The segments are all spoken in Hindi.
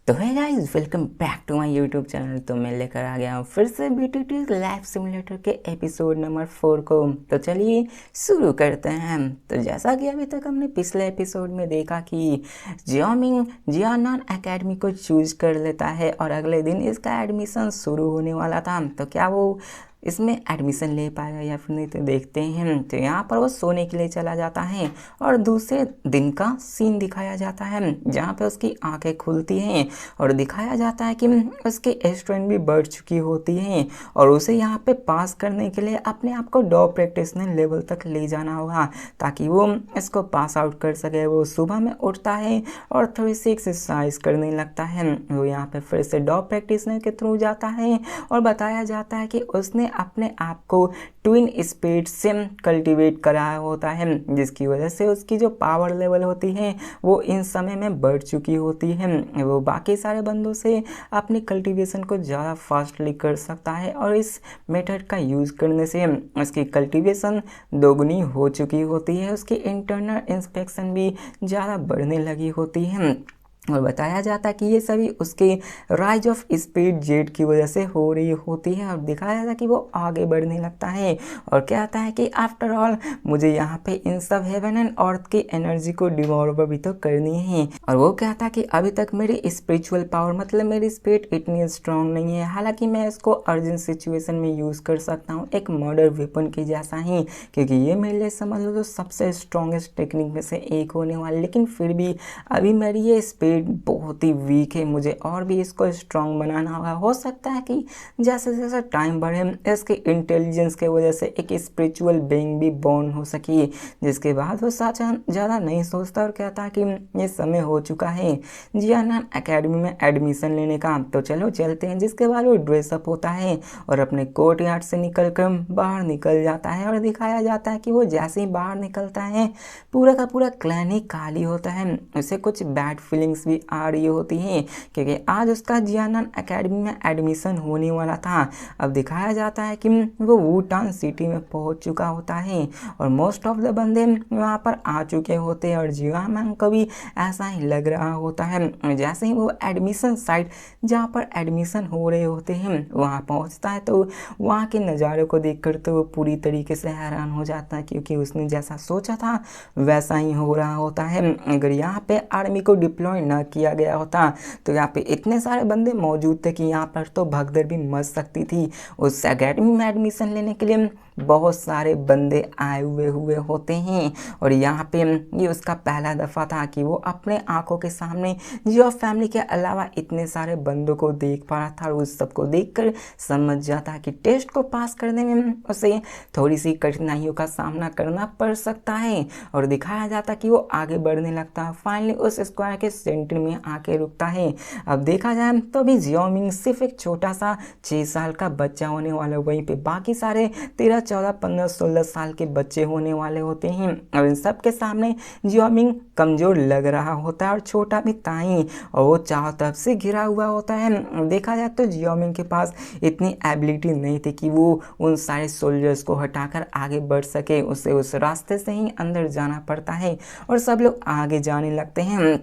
तो है guys, welcome back to my YouTube channel. तो मैं लेकर आ गया हूँ फिर से बीटीटी लाइफ सिमुलेटर के एपिसोड नंबर 4 को। तो चलिए शुरू करते हैं। तो जैसा कि अभी तक हमने पिछले एपिसोड में देखा कि जियामिंग जियानान एकेडमी को चूज कर लेता है और अगले दिन इसका एडमिशन शुरू होने वाला था। तो क्या वो इसमें एडमिशन ले पाएगा या फिर नहीं, तो देखते हैं। तो यहाँ पर वो सोने के लिए चला जाता है और दूसरे दिन का सीन दिखाया जाता है जहाँ पे उसकी आंखें खुलती हैं और दिखाया जाता है कि उसके स्ट्रेंथ भी बढ़ चुकी होती हैं और उसे यहाँ पे पास करने के लिए अपने आप को डॉग प्रैक्टिशनर लेवल तक ले जाना होगा ताकि वो इसको पास आउट कर सके। वो सुबह में उठता है और थोड़ी सी एक्सरसाइज करने लगता है। वो यहाँ पे फिर से डॉग प्रैक्टिशनर के थ्रू जाता है और बताया जाता है कि उसने अपने आप को ट्विन स्पीड से कल्टीवेट कराया होता है, जिसकी वजह से उसकी जो पावर लेवल होती है वो इन समय में बढ़ चुकी होती है। वो बाकी सारे बंदों से अपनी कल्टीवेशन को ज़्यादा फास्टली कर सकता है और इस मेथड का यूज़ करने से उसकी कल्टीवेशन दोगुनी हो चुकी होती है। उसकी इंटरनल इंस्पेक्शन भी ज़्यादा बढ़ने लगी होती है और बताया जाता है कि ये सभी उसके राइज ऑफ स्पीड जेट की वजह से हो रही होती है। और दिखाया जाता है कि वो आगे बढ़ने लगता है और कहता है कि आफ्टर ऑल मुझे यहाँ पे इन सब हेवन एंड अर्थ की एनर्जी को डिवॉल्व भी तो करनी है। और वो कहता है कि अभी तक मेरी स्पिरिचुअल पावर मतलब मेरी स्पिरिट इतनी स्ट्रांग नहीं है, हालांकि मैं इसको अर्जेंट सिचुएशन में यूज़ कर सकता हूँ एक मर्डर वेपन के जैसा ही, क्योंकि ये मेरे लिए समझ लो तो सबसे स्ट्रॉन्गेस्ट टेक्निक में से एक होने वाली। लेकिन फिर भी अभी मेरी ये स्पिरिट बहुत ही वीक है, मुझे और भी इसको स्ट्रांग बनाना होगा। हो सकता है कि जैसे जैसे टाइम बढ़े इसके इंटेलिजेंस के वजह से एक स्पिरिचुअल बीइंग भी बॉर्न हो सके। जिसके बाद वो साचा ज़्यादा नहीं सोचता और कहता है कि ये समय हो चुका है जियानान एकेडमी में एडमिशन लेने का, तो चलो चलते हैं। जिसके बाद वो ड्रेसअप होता है और अपने कोर्ट यार्ड से निकल कर बाहर निकल जाता है और दिखाया जाता है कि वो जैसे ही बाहर निकलता है पूरा का पूरा क्लैन ही खाली होता है। उसे कुछ बैड फीलिंग्स भी आ रही होती हैं क्योंकि आज उसका जियानान एकेडमी में एडमिशन होने वाला था। अब दिखाया जाता है कि वो वुटान सिटी में पहुंच चुका होता है और मोस्ट ऑफ द बंदे वहां पर आ चुके होते हैं और जियानान को भी ऐसा ही लग रहा होता है। जैसे ही वो एडमिशन साइट जहाँ पर एडमिशन हो रहे होते हैं वहाँ पहुँचता है तो वहाँ के नज़ारे को देखकर तो वो पूरी तरीके से हैरान हो जाता है, क्योंकि उसने जैसा सोचा था वैसा ही हो रहा होता है। अगर यहाँ पे आर्मी को डिप्लॉय ना किया गया होता तो यहाँ पे इतने सारे बंदे मौजूद थे कि यहाँ पर तो भगदड़ भी मच सकती थी। उस एकेडमी में एडमिशन लेने के लिए बहुत सारे बंदे आए हुए होते हैं और यहाँ पे ये उसका पहला दफ़ा था कि वो अपने आंखों के सामने जियो फैमिली के अलावा इतने सारे बंदों को देख पा रहा था और उस सबको देखकर समझ जाता कि टेस्ट को पास करने में उसे थोड़ी सी कठिनाइयों का सामना करना पड़ सकता है। और दिखाया जाता कि वो आगे बढ़ने लगता है, फाइनली उस स्क्वायर के सेंटर में आके रुकता है। अब देखा जाए तो अभी जियोमिंग सिर्फ एक छोटा सा 6 साल का बच्चा होने वाला है, वहीं पे बाकी सारे 13, 14, 15, 16 साल के बच्चे होने वाले होते हैं और इन सब के सामने जियोमिंग कमजोर लग रहा होता है और छोटा भी ताई, और वो चारों तरफ से घिरा हुआ होता है। देखा जाए तो जियोमिंग के पास इतनी एबिलिटी नहीं थी कि वो उन सारे सोल्जर्स को हटाकर आगे बढ़ सके, उसे उस रास्ते से ही अंदर जाना पड़ता है और सब लोग आगे जाने लगते हैं।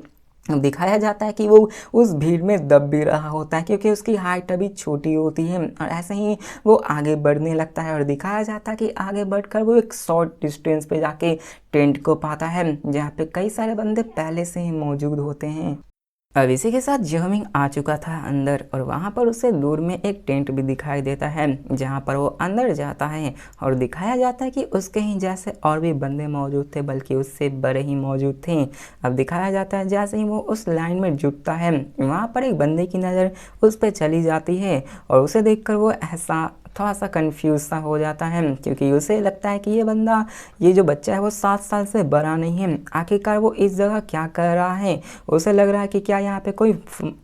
दिखाया जाता है कि वो उस भीड़ में दब भी रहा होता है क्योंकि उसकी हाइट अभी छोटी होती है और ऐसे ही वो आगे बढ़ने लगता है और दिखाया जाता है कि आगे बढ़कर वो एक शॉर्ट डिस्टेंस पे जाके टेंट को पाता है जहाँ पे कई सारे बंदे पहले से ही मौजूद होते हैं। अब इसी के साथ जियोमिंग आ चुका था अंदर और वहाँ पर उसे दूर में एक टेंट भी दिखाई देता है जहाँ पर वो अंदर जाता है और दिखाया जाता है कि उसके ही जैसे और भी बंदे मौजूद थे, बल्कि उससे बड़े ही मौजूद थे। अब दिखाया जाता है जैसे ही वो उस लाइन में जुटता है वहाँ पर एक बंदे की नज़र उस पर चली जाती है और उसे देखकर वो ऐसा थोड़ा सा कंफ्यूज सा हो जाता है क्योंकि उसे लगता है कि ये जो बच्चा है वो 7 साल से बड़ा नहीं है, आखिरकार वो इस जगह क्या कर रहा है। उसे लग रहा है कि क्या यहाँ पे कोई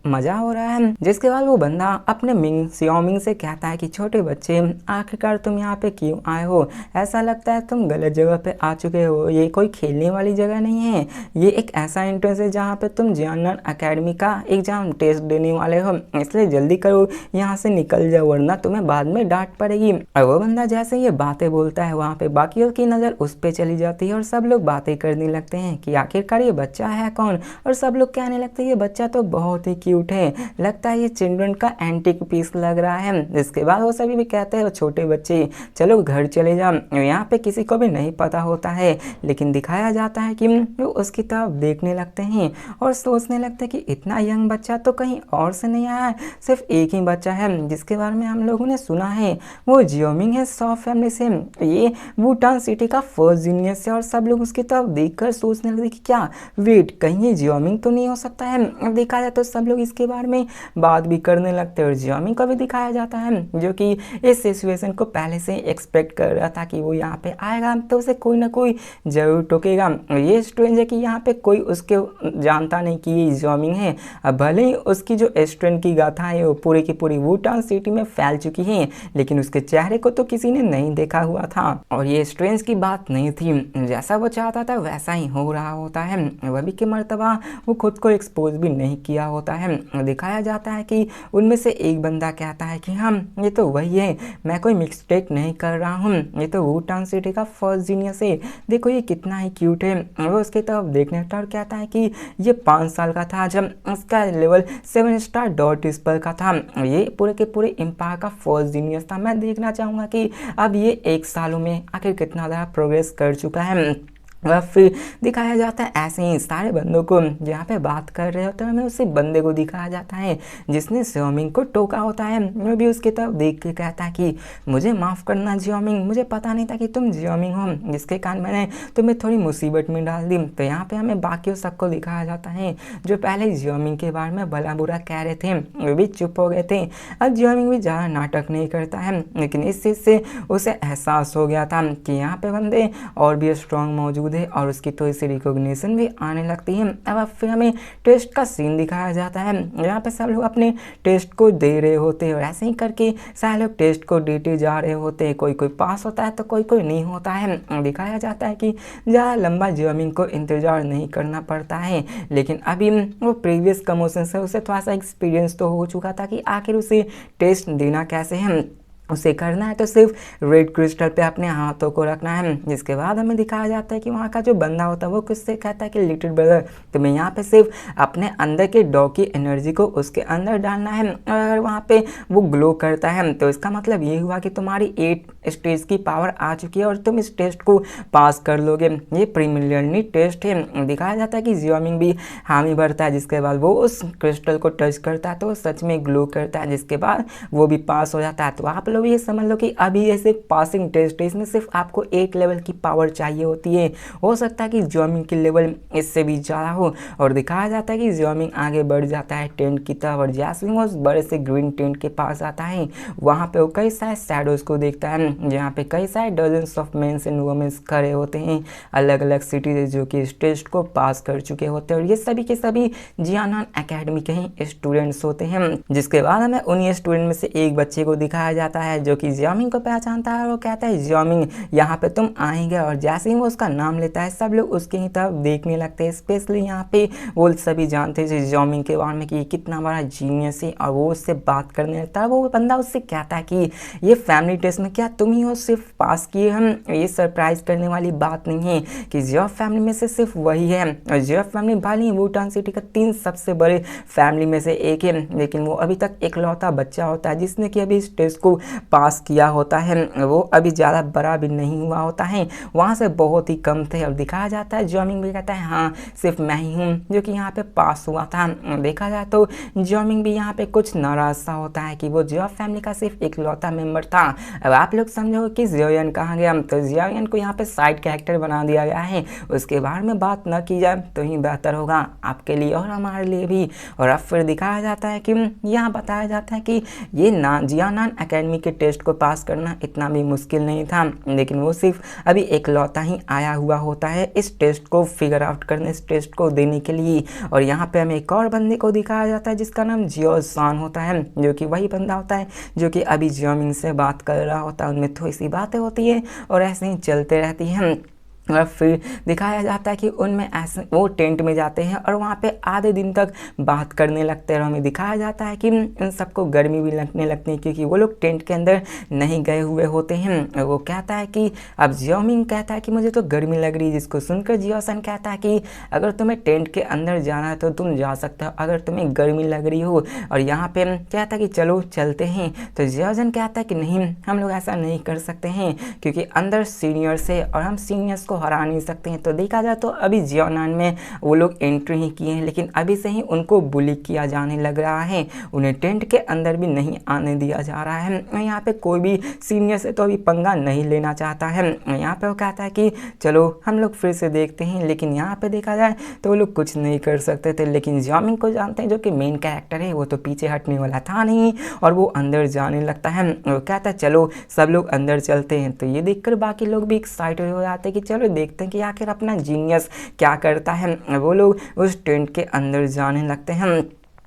मजा हो रहा है। जिसके बाद वो बंदा अपने जियोमिंग से कहता है कि छोटे बच्चे आखिरकार तुम यहाँ पे क्यों आए हो, ऐसा लगता है तुम गलत जगह पे आ चुके हो, ये कोई खेलने वाली जगह नहीं है, ये एक ऐसा एंट्रेंस है जहाँ पे तुम जियानान एकेडमी का एग्जाम टेस्ट देने वाले हो, इसलिए जल्दी करो यहाँ से निकल जाओ वरना तुम्हें बाद में डांट पड़ेगी। और वो बंदा जैसे ये बातें बोलता है वहाँ पे बाकियों की नज़र उस पर चली जाती है और सब लोग बातें करने लगते हैं कि आखिरकार ये बच्चा है कौन। और सब लोग कहने लगते हैं ये बच्चा तो बहुत ही क्यूट है, लगता है ये चिल्ड्रन का एंटीक पीस लग रहा है। इसके बाद वो सभी भी कहते हैं वो छोटे बच्चे चलो घर चले जाओ। यहाँ पे किसी को भी नहीं पता होता है, लेकिन दिखाया जाता है कि वो उसकी तरफ देखने लगते हैं और सोचने लगते हैं कि इतना यंग बच्चा तो कहीं और से नहीं आया है, सिर्फ एक ही बच्चा है जिसके बारे में हम लोगों ने सुना है, वो जियोमिंग है सॉ फैमिली से, ये वुटान सिटी का फर्स्ट जीनियस है। और सब लोग उसकी तरफ देखकर सोचने लगे कि क्या वेट कहीं ये जियोमिंग तो नहीं हो सकता है। अब देखा जाए तो सब लोग इसके बारे में बात भी करने लगते हैं और जियोमिंग को भी दिखाया जाता है जो कि इस सिचुएशन को पहले से एक्सपेक्ट कर रहा था कि वो यहाँ पे आएगा तो उसे कोई ना कोई जरूर टोकेगा। ये स्ट्रेंज है कि यहाँ पे कोई उसके जानता नहीं कि ये जियोमिंग है। अब भले ही उसकी जो स्ट्रेंज की गाथा है वो पूरी की पूरी वुटान सिटी में फैल चुकी है, लेकिन उसके चेहरे को तो किसी ने नहीं देखा हुआ था और ये स्ट्रेंज की बात नहीं थी। जैसा वो चाहता था वैसा ही हो रहा होता है। वही के मर्तबा वो खुद को एक्सपोज भी नहीं किया होता है। दिखाया जाता है कि उनमें से एक बंदा कहता है कि हाँ ये तो वही है, मैं कोई मिस्टेक नहीं कर रहा हूँ, ये तो वुटान सिटी का फर्स्ट जीनियस है, देखो ये कितना ही क्यूट है। वो उसकी तरफ देखने लगता और कहता है कि ये 5 साल का था जब उसका लेवल 7 स्टार डॉट स्पेल का था, ये पूरे के पूरे एम्पायर का फर्स्ट जीनियस था। मैं देखना चाहूँगा कि अब ये 1 सालों में आखिर कितना ज़्यादा प्रोग्रेस कर चुका है। और फिर दिखाया जाता है ऐसे ही सारे बंदों को जहाँ पे बात कर रहे होते हैं हमें उसी बंदे को दिखाया जाता है जिसने जियोमिंग को टोका होता है। वो भी उसकी तरफ देख के कहता है कि मुझे माफ़ करना जियोमिंग, मुझे पता नहीं था कि तुम जियोमिंग हो, जिसके कारण मैंने तुम्हें थोड़ी मुसीबत में डाल दी। तो यहाँ पे हमें बाकियों सबको दिखाया जाता है जो पहले जियोमिंग के बारे में भला बुरा कह रहे थे वो भी चुप हो गए थे। अब जियोमिंग भी ज़्यादा नाटक नहीं करता है, लेकिन इस चीज़ से उसे एहसास हो गया था कि यहाँ पे बंदे और भी स्ट्रॉन्ग मौजूद है और उसकी थोड़ी सी रिकॉग्निशन भी आने लगती है। अब फिर हमें टेस्ट का सीन दिखाया जाता है जहाँ पे सब लोग अपने टेस्ट को दे रहे होते हैं और ऐसे ही करके सारे लोग टेस्ट को देते जा रहे होते हैं। कोई कोई पास होता है तो कोई कोई नहीं होता है। दिखाया जाता है कि ज़्यादा लंबा जियोमिंग को इंतजार नहीं करना पड़ता है, लेकिन अभी वो प्रीवियस प्रमोशन से उसे थोड़ा सा एक्सपीरियंस तो हो चुका था कि आखिर उसे टेस्ट देना कैसे है। उसे करना है तो सिर्फ रेड क्रिस्टल पे अपने हाथों को रखना है। जिसके बाद हमें दिखाया जाता है कि वहाँ का जो बंदा होता है वो किससे कहता है कि लिटिल ब्रदर तुम्हें यहाँ पे सिर्फ अपने अंदर के डॉग की एनर्जी को उसके अंदर डालना है और अगर वहाँ पे वो ग्लो करता है तो इसका मतलब ये हुआ कि तुम्हारी 8 स्टेज की पावर आ चुकी है और तुम इस टेस्ट को पास कर लोगे। ये प्रीलिमिनरी टेस्ट है। दिखाया जाता है कि जियोमिंग भी हामी भरता है, जिसके बाद वो उस क्रिस्टल को टच करता है तो वो सच में ग्लो करता है, जिसके बाद वो भी पास हो जाता है। तो आप लोग ये समझ लो कि अभी ये सिर्फ पासिंग टेस्ट है, इसमें सिर्फ आपको 8 लेवल की पावर चाहिए होती है। हो सकता है कि जियोमिंग की लेवल इससे भी ज़्यादा हो। और दिखाया जाता है कि जियोमिंग आगे बढ़ जाता है टेंट की तरफ और जैसे ही वो उस बड़े से ग्रीन टेंट के पास आता है वहाँ पे वो कई सारे शैडोज को देखता है जहाँ पे कई सारे dozens of mens and womens खड़े होते हैं अलग अलग सिटीज जो कि इस टेस्ट को पास कर चुके होते हैं और ये सभी के सभी जियानान एकेडमी के ही स्टूडेंट्स होते हैं। जिसके बाद हमें उन्हीं स्टूडेंट में से एक बच्चे को दिखाया जाता है जो कि जियोमिंग को पहचानता है और वो कहता है जियोमिंग यहाँ पे तुम आएंगे। और जैसे ही वो उसका नाम लेता है सब लोग उसके ही तरफ देखने लगते हैं। स्पेशली यहाँ पे वो सभी जानते हैं जियोमिंग के बारे में कि कितना बड़ा जीनियस है और वो उससे बात करने लगता है। वो बंदा उससे कहता है कि ये फैमिली टेस्ट में क्या तुम ही हो सिर्फ पास किए हम। ये सरप्राइज करने वाली बात नहीं है कि जियो फैमिली में से सिर्फ वही है और जियो फैमिली भले वुटान सिटी का 3 सबसे बड़े फैमिली में से एक है, लेकिन वो अभी तक इकलौता बच्चा होता है जिसने कि अभी इस टेस्ट को पास किया होता है। वो अभी ज़्यादा बड़ा भी नहीं हुआ होता है, वहाँ से बहुत ही कम थे। और दिखाया जाता है जियोमिंग भी कहता है हाँ सिर्फ मैं ही हूँ जो कि यहाँ पे पास हुआ था। देखा जाए तो जियोमिंग भी यहाँ पे कुछ नाराज सा होता है कि वो जियो फैमिली का सिर्फ इकलौता मेंबर था। अब आप लोग समझो कि जियोयन कहाँ गया, तो जियोयन को यहाँ पे साइड कैरेक्टर बना दिया गया है। उसके बारे में बात न की जाए तो ही बेहतर होगा आपके लिए और हमारे लिए भी। और अब फिर दिखाया जाता है कि यहाँ बताया जाता है कि ये जियानान एकेडमी के टेस्ट को पास करना इतना भी मुश्किल नहीं था, लेकिन वो सिर्फ अभी इकलौता ही आया हुआ होता है इस टेस्ट को फिगर आउट करने, इस टेस्ट को देने के लिए। और यहाँ पे हमें एक और बंदे को दिखाया जाता है जिसका नाम जियो सान होता है जो कि वही बंदा होता है जो कि अभी जियोमिंग से बात कर रहा होता है। उनमें थोड़ी सी बातें होती है और ऐसे ही चलते रहती हैं। और फिर दिखाया जाता है कि उनमें ऐसे वो टेंट में जाते हैं और वहाँ पे आधे दिन तक बात करने लगते हैं और हमें दिखाया जाता है कि इन सबको गर्मी भी लगने लगती है क्योंकि वो लोग टेंट के अंदर नहीं गए हुए होते हैं। वो कहता है कि अब जियोमिंग कहता है कि मुझे तो गर्मी लग रही है, जिसको सुनकर जियोसन कहता है कि अगर तुम्हें टेंट के अंदर जाना है तो तुम जा सकते हो अगर तुम्हें गर्मी लग रही हो। और यहाँ पे कहता है कि चलो चलते हैं, तो जियोसन कहता है कि नहीं, हम लोग ऐसा नहीं कर सकते हैं क्योंकि अंदर सीनियर्स है और हम सीनियर्स को हरा नहीं सकते हैं। तो देखा जाए तो अभी जियोनान में वो लोग एंट्री ही किए हैं, लेकिन अभी से ही उनको बुली किया जाने लग रहा है, उन्हें टेंट के अंदर भी नहीं आने दिया जा रहा है। यहाँ पे कोई भी सीनियर से तो अभी पंगा नहीं लेना चाहता है। यहाँ पे वो कहता है कि चलो हम लोग फिर से देखते हैं, लेकिन यहाँ पे देखा जाए तो वो लोग कुछ नहीं कर सकते थे। लेकिन जियोमिंग को जानते हैं, जो कि मेन कैरेक्टर है, वो तो पीछे हटने वाला था नहीं और वो अंदर जाने लगता है। वो कहता है चलो सब लोग अंदर चलते हैं। तो ये देखकर बाकी लोग भी एक्साइटेड हो जाते हैं कि चलो देखते हैं कि आखिर अपना जीनियस क्या करता है। वो लोग उस टेंट के अंदर जाने लगते हैं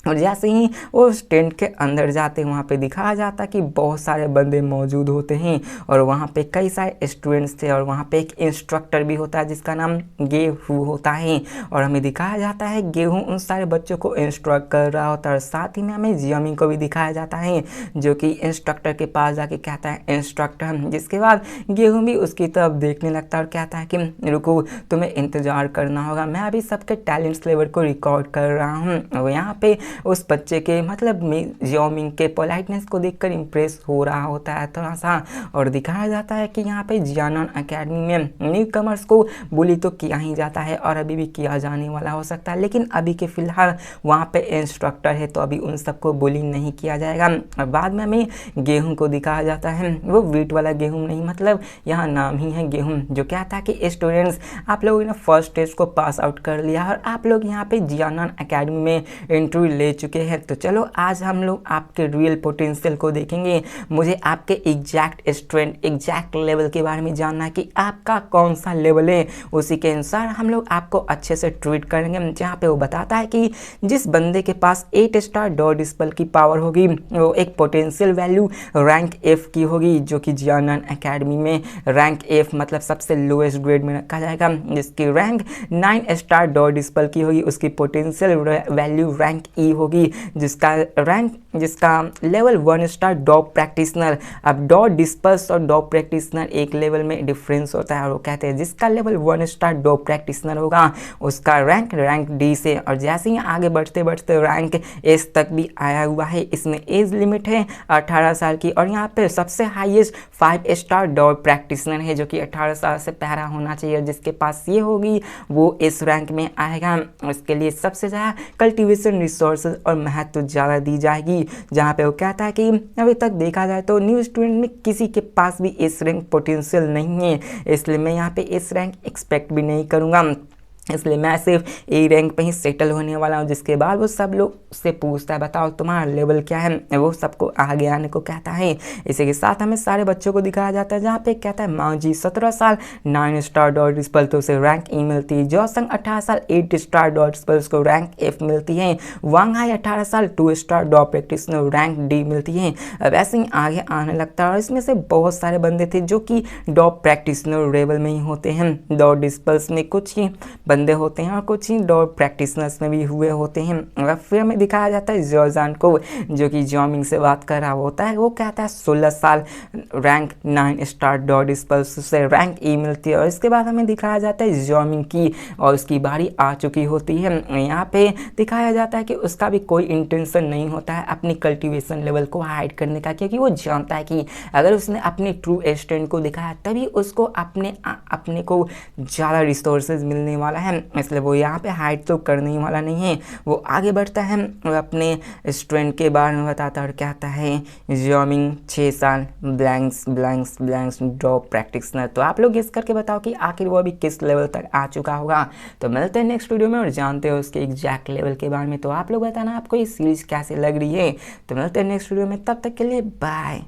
और जैसे ही वो उस टेंट के अंदर जाते हैं वहाँ पे दिखाया जाता है कि बहुत सारे बंदे मौजूद होते हैं और वहाँ पे कई सारे स्टूडेंट्स थे और वहाँ पे एक इंस्ट्रक्टर भी होता है जिसका नाम गेहू होता है। और हमें दिखाया जाता है गेहू उन सारे बच्चों को इंस्ट्रक्ट कर रहा होता है। और साथ ही में हमें जियोमिंग को भी दिखाया जाता है जो कि इंस्ट्रक्टर के पास जाके कहता है इंस्ट्रक्टर, जिसके बाद गेहू भी उसकी तरफ देखने लगता है और कहता है कि रुको, तुम्हें इंतज़ार करना होगा, मैं अभी सबके टैलेंट्स लेवल को रिकॉर्ड कर रहा हूँ। और यहाँ पे उस बच्चे के मतलब जियोमिंग के पोलाइटनेस को देखकर इम्प्रेस हो रहा होता है थोड़ा सा। और दिखाया जाता है कि यहाँ पे जियानन एकेडमी में न्यू कमर्स को बुली तो किया ही जाता है और अभी भी किया जाने वाला हो सकता है, लेकिन अभी के फिलहाल वहाँ पे इंस्ट्रक्टर है तो अभी उन सबको बुली नहीं किया जाएगा। और बाद में हमें गेहूं को दिखाया जाता है, वो वीट वाला गेहूं नहीं, मतलब यहाँ नाम ही है गेहूं, जो क्या था कि स्टूडेंट्स आप लोगों ने फर्स्ट टेस्ट को पास आउट कर लिया और आप लोग यहाँ पे जियानन एकेडमी में एंट्री ले चुके हैं। तो चलो आज हम लोग आपके रियल पोटेंशियल को देखेंगे। मुझे आपके एग्जैक्ट स्ट्रेंथ, एग्जैक्ट लेवल के बारे में जानना है कि आपका कौन सा लेवल है, उसी के अनुसार हम लोग आपको अच्छे से ट्रीट करेंगे। जहाँ पे वो बताता है कि जिस बंदे के पास 8 स्टार डॉट डिस्पल की पावर होगी वो एक पोटेंशियल वैल्यू रैंक F की होगी, जो कि जियानन एकेडमी में रैंक F मतलब सबसे लोएस्ट ग्रेड में रखा जाएगा। जिसकी रैंक 9 स्टार डॉट डिस्पल की होगी उसकी पोटेंशियल वैल्यू रैंक E होगी, जिसका लेवल 1 स्टार डॉग प्रैक्टिशनर। अब डॉग डिस्पर्स और डॉग प्रैक्टिशनर एक लेवल में डिफरेंस होता है और वो कहते हैं जिसका लेवल 1 स्टार डॉग प्रैक्टिशनर होगा उसका रैंक D से। और जैसे ही आगे बढ़ते बढ़ते रैंक S तक भी आया हुआ है। इसमें एज लिमिट है 18 साल की और यहाँ पे सबसे हाईएस्ट 5 स्टार डॉग प्रैक्टिशनर है जो कि 18 साल से पहला होना चाहिए। जिसके पास ये होगी वो इस रैंक में आएगा। उसके लिए सबसे ज़्यादा कल्टीवेशन रिसोर्सेज और महत्व ज़्यादा दी जाएगी। जहाँ पे वो कहता है कि अभी तक देखा जाए तो न्यू स्टूडेंट में किसी के पास भी इस रैंक पोटेंशियल नहीं है, इसलिए मैं यहाँ पे इस रैंक एक्सपेक्ट भी नहीं करूँगा, इसलिए मैं सिर्फ ए रैंक पे ही सेटल होने वाला हूँ। जिसके बाद वो सब लोग से पूछता है बताओ तुम्हारा लेवल क्या है, वो सबको आगे आने को कहता है। इसी के साथ हमें सारे बच्चों को दिखाया जाता है, जहाँ पे कहता है मांजी 17 साल 9 स्टार डॉट डिस्पल तो उसे रैंक E मिलती है। जोसंग 18 साल 8 स्टार डॉट डिस्पल उसको रैंक F मिलती है। वांग हाई 18 साल 2 star dot practitioner rank D मिलती है। अब ऐसे ही आगे आने लगता है और इसमें से बहुत सारे बंदे थे जो कि डॉट प्रैक्टिशनर लेवल में ही होते हैं। डॉट डिस्पल्स में कुछ ही बंदे होते हैं और कुछ ही डॉट प्रैक्टिशनर्स में भी हुए होते हैं। और फिर हमें दिखाया जाता है जियोजान को जो कि जियोमिंग से बात कर रहा होता है। वो कहता है 16 साल रैंक 9 स्टार डॉट डिस्पल्स से रैंक E मिलती है। और इसके बाद हमें दिखाया जाता है जियोमिंग की और उसकी बारी आ चुकी होती है। यहाँ पे दिखाया जाता है कि उसका भी कोई इंटेंशन नहीं होता है अपनी कल्टीवेशन लेवल को हाइड करने का, क्योंकि वो जानता है कि अगर उसने अपने ट्रू स्ट्रेंथ को दिखाया तभी उसको अपने को ज़्यादा रिसोर्सेज मिलने वाला है। इसलिए वो यहाँ पे हाइड तो करने वाला नहीं है। वो आगे बढ़ता है और अपने स्ट्रेंथ के बारे में बताता है और कहता है जियोमिंग 6 साल ब्लैंक्स ड्रॉप प्रैक्टिशनर। तो आप लोग गेस करके बताओ कि आखिर वो अभी किस लेवल तक आ चुका होगा। तो मिलते हैं नेक्स्ट वीडियो में और जानते हो उसके एग्जैक्ट लेवल के बारे में। तो आप लोग बताना आपको ये सीरीज कैसे लग रही है। तो मिलते हैं नेक्स्ट वीडियो में, तब तक के लिए बाय।